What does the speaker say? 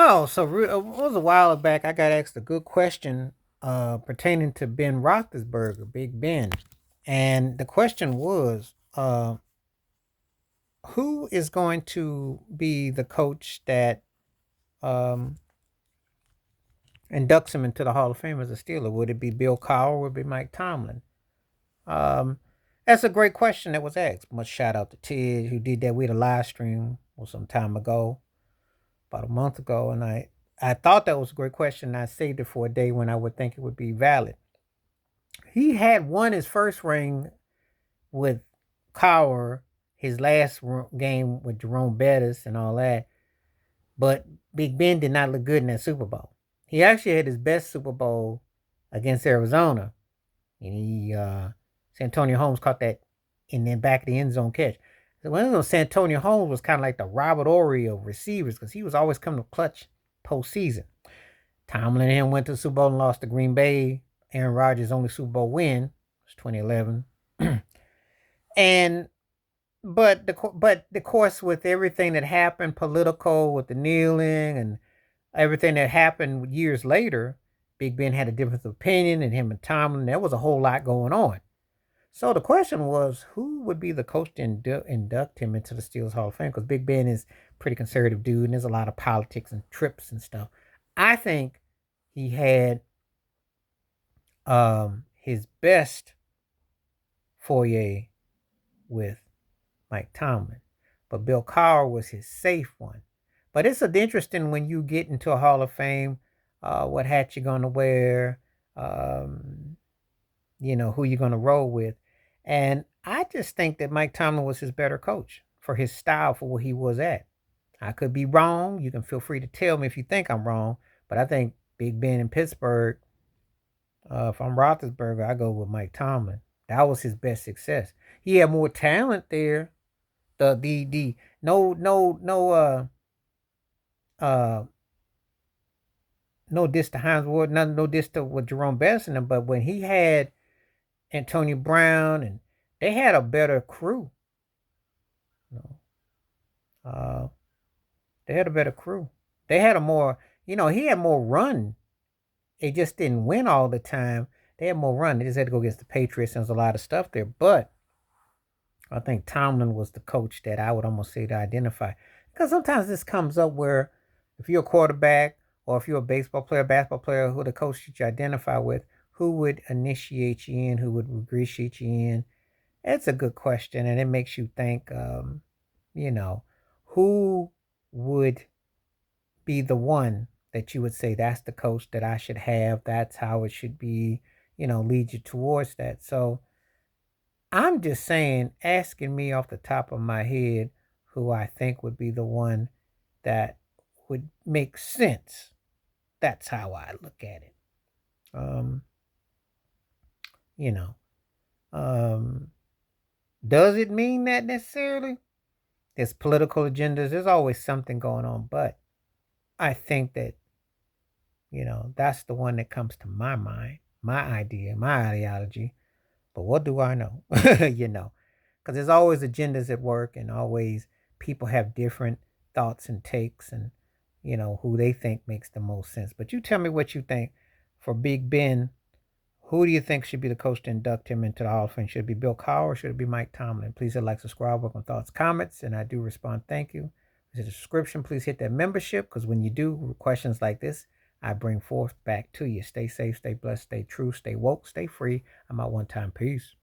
Oh, so it was a while back. I got asked a good question pertaining to Ben Roethlisberger, Big Ben, and the question was, who is going to be the coach that um, inducts him into the Hall of Fame as a Steeler? Would it be Bill Cowher or would it be Mike Tomlin? Um, that's a great question that was asked. Much shout out to Ted who did that. We had a live stream some time ago, about a month ago, and I thought that was a great question. I saved it for a day when I would think it would be valid. He had won his first ring with Cowher, his last game with Jerome Bettis and all that, but Big Ben did not look good in that Super Bowl. He actually had his best Super Bowl against Arizona, and Santonio Holmes caught that in the back of the end zone catch. So one of those Santonio Holmes was kind of like the Robert Ory of receivers because he was always coming to clutch postseason. Tomlin and him went to the Super Bowl and lost to Green Bay. Aaron Rodgers' only Super Bowl win was 2011. and but the course with everything that happened, political with the kneeling and everything that happened years later, Big Ben had a difference of opinion, and him and Tomlin, there was a whole lot going on. So the question was, who would be the coach to induct him into the Steelers Hall of Fame? Because Big Ben is a pretty conservative dude, and there's a lot of politics and trips and stuff. I think he had his best foyer with Mike Tomlin, but Bill Cowher was his safe one. But it's interesting when you get into a Hall of Fame, what hat you're gonna wear, um, who you're gonna roll with, and I just think that Mike Tomlin was his better coach for his style for where he was at. I could be wrong. You can feel free to tell me if you think I'm wrong, but I think Big Ben in Pittsburgh. If I'm Roethlisberger, I go with Mike Tomlin. That was his best success. He had more talent there. The uh no diss to Hines Ward, no diss to with Jerome Bettis in them, but when he had Antonio Brown and they had a better crew. You know, uh, they had a better crew. They had a more, he had more run. They just didn't win all the time. They had more run. They just had to go against the Patriots, and there's a lot of stuff there. But I think Tomlin was the coach that I would almost say to identify. Because sometimes this comes up where if you're a quarterback or if you're a baseball player, basketball player, who the coach that you identify with, who would initiate you in, who would ingratiate you in? It's a good question, and it makes you think, you know, who would be the one that you would say that's the coach that I should have, that's how it should be, lead you towards that. So I'm just saying, asking me off the top of my head who I think would be the one that would make sense. That's how I look at it. Um, you know, um, does it mean that necessarily? There's political agendas. There's always something going on, but I think that that's the one that comes to my mind, my idea, my ideology. But what do I know? you know, because there's always agendas at work, and always people have different thoughts and takes, and who they think makes the most sense. But you tell me what you think for Big Ben. Who do you think should be the coach to induct him into the Hall of Fame? Should it be Bill Cowher or should it be Mike Tomlin? Please hit like, subscribe, work on thoughts, comments, and I do respond. Thank you. There's a subscription. Please hit that membership because when you do questions like this, I bring forth back to you. Stay safe, stay blessed, stay true, stay woke, stay free. I'm out one time. Peace.